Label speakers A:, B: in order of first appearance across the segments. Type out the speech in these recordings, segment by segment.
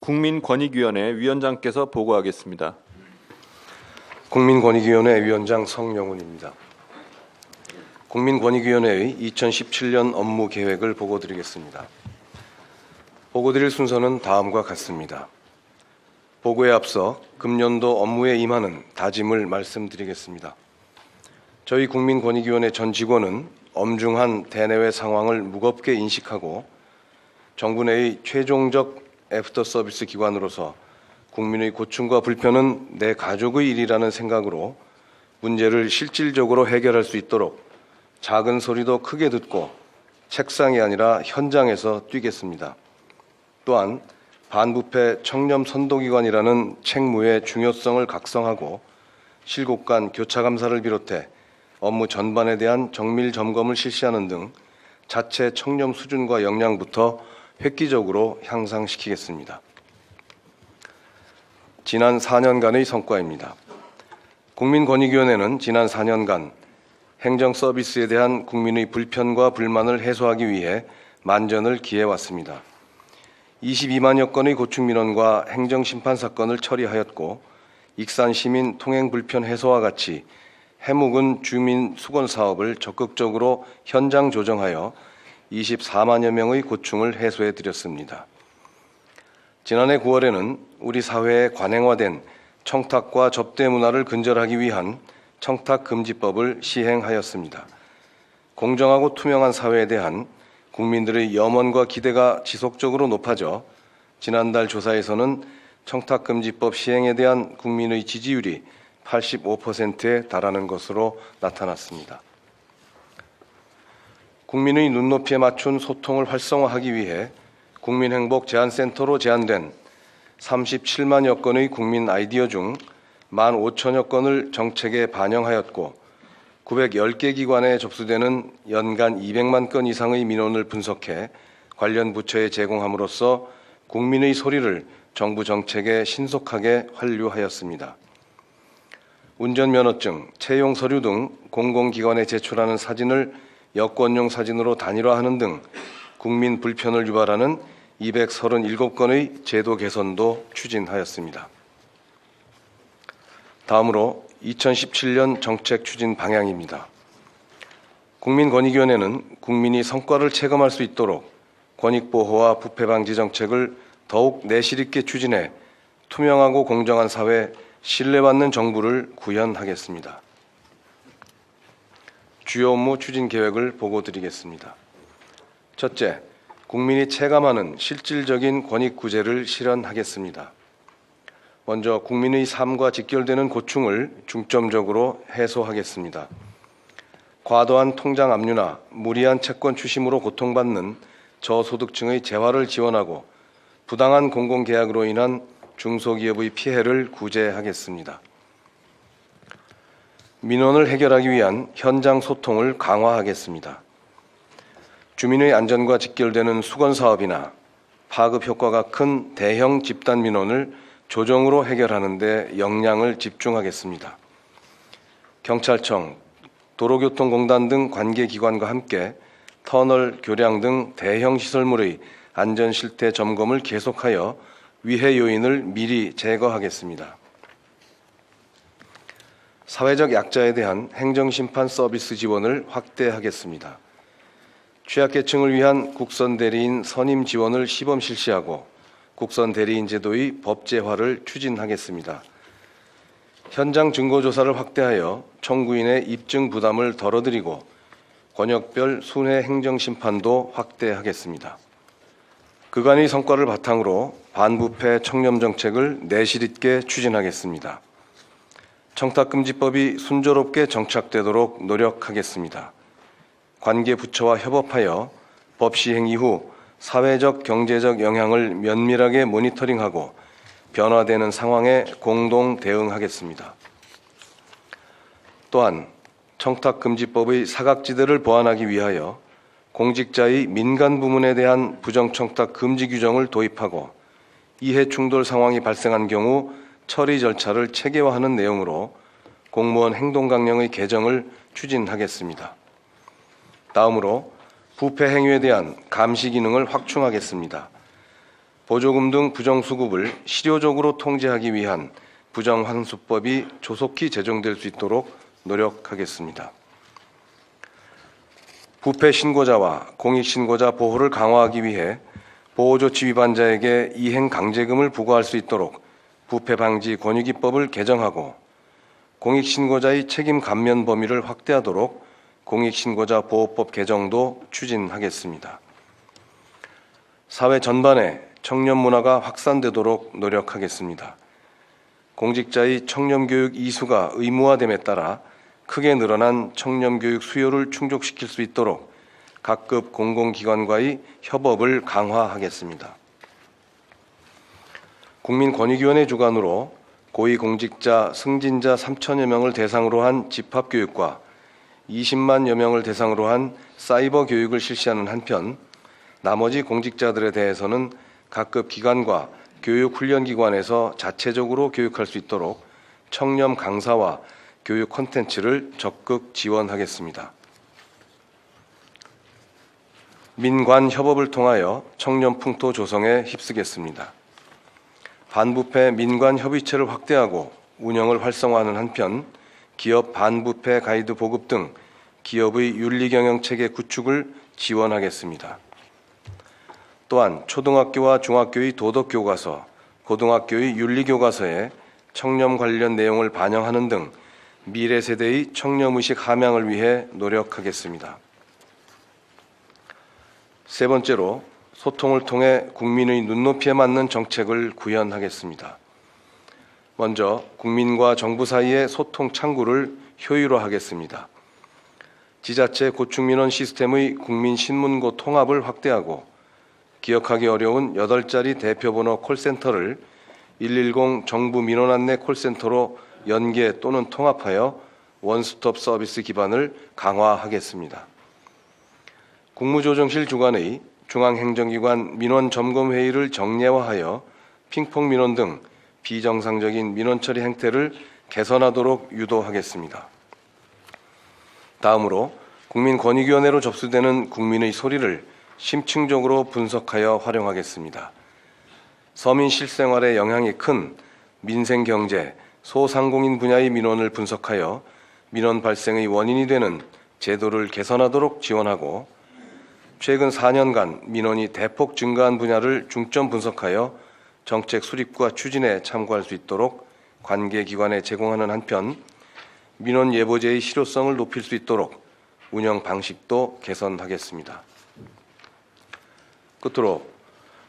A: 국민권익위원회 위원장께서 보고하겠습니다.
B: 국민권익위원회 위원장 성영훈입니다. 국민권익위원회의 2017년 업무 계획을 보고드리겠습니다. 보고드릴 순서는 다음과 같습니다. 보고에 앞서 금년도 업무에 임하는 다짐을 말씀드리겠습니다. 저희 국민권익위원회 전 직원은 엄중한 대내외 상황을 무겁게 인식하고 정부 내의 최종적 애프터 서비스 기관으로서 국민의 고충과 불편은 내 가족의 일이라는 생각으로 문제를 실질적으로 해결할 수 있도록 작은 소리도 크게 듣고 책상이 아니라 현장에서 뛰겠습니다. 또한 반부패 청렴 선도기관이라는 책무의 중요성을 각성하고 실국 간 교차 감사를 비롯해 업무 전반에 대한 정밀 점검을 실시하는 등 자체 청렴 수준과 역량부터 획기적으로 향상시키겠습니다. 지난 4년간의 성과입니다. 국민권익위원회는 지난 4년간 행정 서비스에 대한 국민의 불편과 불만을 해소하기 위해 만전을 기해왔습니다. 22만여 건의 고충 민원과 행정심판 사건을 처리하였고 익산 시민 통행 불편 해소와 같이 해묵은 주민 수건 사업을 적극적으로 현장 조정하여 24만여 명의 고충을 해소해 드렸습니다. 지난해 9월에는 우리 사회에 관행화된 청탁과 접대 문화를 근절하기 위한 청탁금지법을 시행하였습니다. 공정하고 투명한 사회에 대한 국민들의 염원과 기대가 지속적으로 높아져 지난달 조사에서는 청탁금지법 시행에 대한 국민의 지지율이 85%에 달하는 것으로 나타났습니다. 국민의 눈높이에 맞춘 소통을 활성화하기 위해 국민행복제안센터로 제안된 37만여 건의 국민 아이디어 중 15,000여 건을 정책에 반영하였고 910개 기관에 접수되는 연간 200만 건 이상의 민원을 분석해 관련 부처에 제공함으로써 국민의 소리를 정부 정책에 신속하게 환류하였습니다. 운전면허증, 채용 서류 등 공공기관에 제출하는 사진을 여권용 사진으로 단일화하는 등 국민 불편을 유발하는 237건의 제도 개선도 추진하였습니다. 다음으로 2017년 정책 추진 방향입니다. 국민권익위원회는 국민이 성과를 체감할 수 있도록 권익보호와 부패방지 정책을 더욱 내실 있게 추진해 투명하고 공정한 사회, 신뢰받는 정부를 구현하겠습니다. 주요 업무 추진 계획을 보고드리겠습니다. 첫째, 국민이 체감하는 실질적인 권익구제를 실현하겠습니다. 먼저 국민의 삶과 직결되는 고충을 중점적으로 해소하겠습니다. 과도한 통장 압류나 무리한 채권 추심으로 고통받는 저소득층의 재화를 지원하고 부당한 공공계약으로 인한 중소기업의 피해를 구제하겠습니다. 민원을 해결하기 위한 현장 소통을 강화하겠습니다. 주민의 안전과 직결되는 수건 사업이나 파급 효과가 큰 대형 집단 민원을 조정으로 해결하는 데 역량을 집중하겠습니다. 경찰청, 도로교통공단 등 관계기관과 함께 터널, 교량 등 대형 시설물의 안전 실태 점검을 계속하여 위해 요인을 미리 제거하겠습니다. 사회적 약자에 대한 행정심판 서비스 지원을 확대하겠습니다. 취약계층을 위한 국선 대리인 선임 지원을 시범 실시하고 국선 대리인 제도의 법제화를 추진하겠습니다. 현장 증거조사를 확대하여 청구인의 입증 부담을 덜어드리고 권역별 순회 행정심판도 확대하겠습니다. 그간의 성과를 바탕으로 반부패 청렴 정책을 내실 있게 추진하겠습니다. 청탁금지법이 순조롭게 정착되도록 노력하겠습니다. 관계 부처와 협업하여 법 시행 이후 사회적, 경제적 영향을 면밀하게 모니터링하고 변화되는 상황에 공동 대응하겠습니다. 또한 청탁금지법의 사각지대를 보완하기 위하여 공직자의 민간 부문에 대한 부정청탁 금지 규정을 도입하고 이해 충돌 상황이 발생한 경우 처리 절차를 체계화하는 내용으로 공무원 행동강령의 개정을 추진하겠습니다. 다음으로 부패 행위에 대한 감시 기능을 확충하겠습니다. 보조금 등 부정수급을 실효적으로 통제하기 위한 부정환수법이 조속히 제정될 수 있도록 노력하겠습니다. 부패 신고자와 공익신고자 보호를 강화하기 위해 보호조치 위반자에게 이행 강제금을 부과할 수 있도록 부패방지 권유기법을 개정하고 공익신고자의 책임 감면 범위를 확대하도록 공익신고자 보호법 개정도 추진하겠습니다. 사회 전반에 청년 문화가 확산되도록 노력하겠습니다. 공직자의 청년교육 이수가 의무화됨에 따라 크게 늘어난 청년교육 수요를 충족시킬 수 있도록 각급 공공기관과의 협업을 강화하겠습니다. 국민권익위원회 주관으로 고위공직자 승진자 3천여 명을 대상으로 한 집합교육과 20만여 명을 대상으로 한 사이버 교육을 실시하는 한편 나머지 공직자들에 대해서는 각급 기관과 교육훈련기관에서 자체적으로 교육할 수 있도록 청렴 강사와 교육 콘텐츠를 적극 지원하겠습니다. 민관 협업을 통하여 청년 풍토 조성에 힘쓰겠습니다. 반부패 민관 협의체를 확대하고 운영을 활성화하는 한편 기업 반부패 가이드 보급 등 기업의 윤리경영 체계 구축을 지원하겠습니다. 또한 초등학교와 중학교의 도덕교과서, 고등학교의 윤리교과서에 청렴 관련 내용을 반영하는 등 미래 세대의 청렴의식 함양을 위해 노력하겠습니다. 세 번째로 소통을 통해 국민의 눈높이에 맞는 정책을 구현하겠습니다. 먼저 국민과 정부 사이의 소통 창구를 효율화하겠습니다. 지자체 고충민원 시스템의 국민신문고 통합을 확대하고 기억하기 어려운 8자리 대표번호 콜센터를 110 정부 민원 안내 콜센터로 연계 또는 통합하여 원스톱 서비스 기반을 강화하겠습니다. 국무조정실 주관의 중앙행정기관 민원점검회의를 정례화하여 핑퐁 민원 등 비정상적인 민원 처리 행태를 개선하도록 유도하겠습니다. 다음으로 국민권익위원회로 접수되는 국민의 소리를 심층적으로 분석하여 활용하겠습니다. 서민 실생활에 영향이 큰 민생경제, 소상공인 분야의 민원을 분석하여 민원 발생의 원인이 되는 제도를 개선하도록 지원하고 최근 4년간 민원이 대폭 증가한 분야를 중점 분석하여 정책 수립과 추진에 참고할 수 있도록 관계기관에 제공하는 한편 민원 예보제의 실효성을 높일 수 있도록 운영 방식도 개선하겠습니다. 끝으로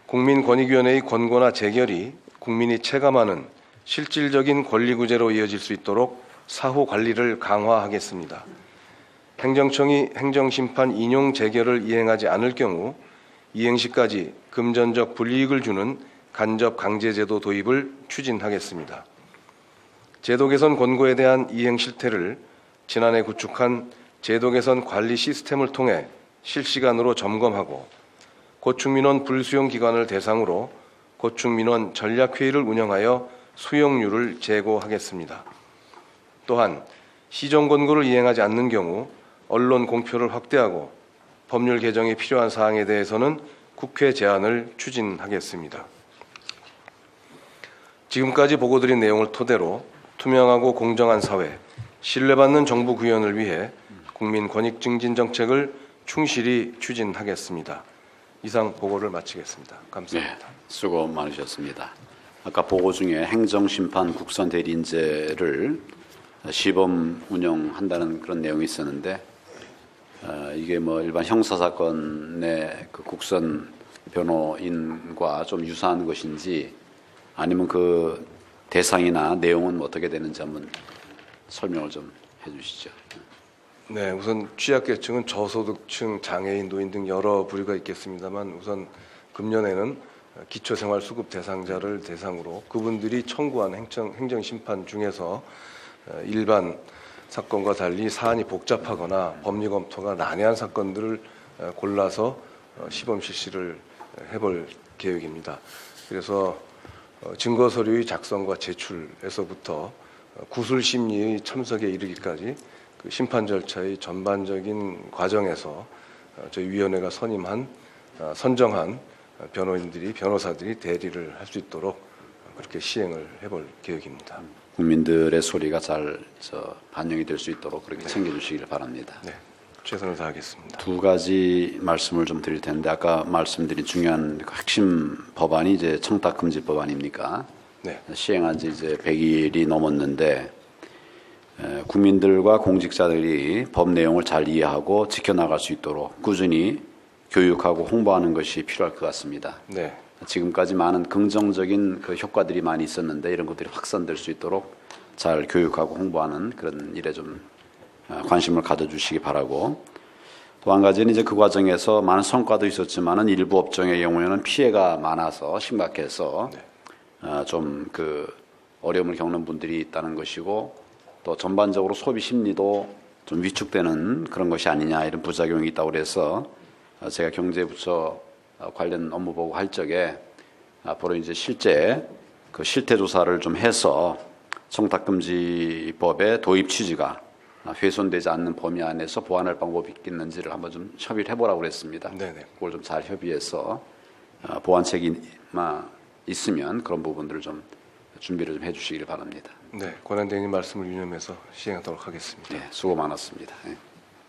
B: 국민권익위원회의 권고나 재결이 국민이 체감하는 실질적인 권리구제로 이어질 수 있도록 사후 관리를 강화하겠습니다. 행정청이 행정심판 인용 재결을 이행하지 않을 경우 이행 시까지 금전적 불이익을 주는 간접 강제제도 도입을 추진하겠습니다. 제도 개선 권고에 대한 이행 실태를 지난해 구축한 제도 개선 관리 시스템을 통해 실시간으로 점검하고 고충민원 불수용 기관을 대상으로 고충민원 전략회의를 운영하여 수용률을 재고하겠습니다. 또한 시정 권고를 이행하지 않는 경우 언론 공표를 확대하고 법률 개정이 필요한 사항에 대해서는 국회 제안을 추진하겠습니다. 지금까지 보고드린 내용을 토대로 투명하고 공정한 사회, 신뢰받는 정부 구현을 위해 국민 권익 증진 정책을 충실히 추진하겠습니다. 이상 보고를 마치겠습니다. 감사합니다.
C: 네, 수고 많으셨습니다. 아까 보고 중에 행정심판 국선 대리인제를 시범 운영한다는 그런 내용이 있었는데 이게 뭐 일반 형사 사건의 그 국선 변호인과 좀 유사한 것인지 아니면 그 대상이나 내용은 어떻게 되는지 한번 설명을 좀 해주시죠.
B: 네, 우선 취약계층은 저소득층, 장애인, 노인 등 여러 부류가 있겠습니다만 우선 금년에는 기초생활수급 대상자를 대상으로 그분들이 청구한 행정심판 중에서 일반 사건과 달리 사안이 복잡하거나 법리 검토가 난해한 사건들을 골라서 시범 실시를 해볼 계획입니다. 그래서 증거서류의 작성과 제출에서부터 구술심리의 참석에 이르기까지 그 심판 절차의 전반적인 과정에서 저희 위원회가 선정한 변호사들이 대리를 할 수 있도록 그렇게 시행을 해볼 계획입니다.
C: 국민들의 소리가 잘 반영이 될 수 있도록 그렇게 챙겨주시길 바랍니다.
B: 네, 최선을 다하겠습니다.
C: 두 가지 말씀을 좀 드릴 텐데 아까 말씀드린 중요한 그 핵심 법안이 이제 청탁금지법 아닙니까?
B: 네,
C: 시행한 지 이제 100일이 넘었는데 국민들과 공직자들이 법 내용을 잘 이해하고 지켜나갈 수 있도록 꾸준히 교육하고 홍보하는 것이 필요할 것 같습니다.
B: 네,
C: 지금까지 많은 긍정적인 그 효과들이 많이 있었는데 이런 것들이 확산될 수 있도록 잘 교육하고 홍보하는 그런 일에 좀 관심을 가져주시기 바라고, 또 한 가지는 이제 그 과정에서 많은 성과도 있었지만은 일부 업종의 경우에는 피해가 많아서 심각해서 좀 그 어려움을 겪는 분들이 있다는 것이고, 또 전반적으로 소비 심리도 좀 위축되는 그런 것이 아니냐 이런 부작용이 있다고 그래서 제가 경제부처 관련 업무 보고 할 적에 앞으로 이제 실제 그 실태 조사를 좀 해서 청탁금지법의 도입 취지가 훼손되지 않는 범위 안에서 보완할 방법이 있겠는지를 한번 좀 협의를 해보라고 그랬습니다.
B: 네네.
C: 그걸 좀 잘 협의해서 보완책이 있으면 그런 부분들을 좀 준비를 좀 해주시길 바랍니다.
B: 네, 권한대행님 말씀을 유념해서 시행하도록 하겠습니다.
C: 네, 수고 많았습니다. 네.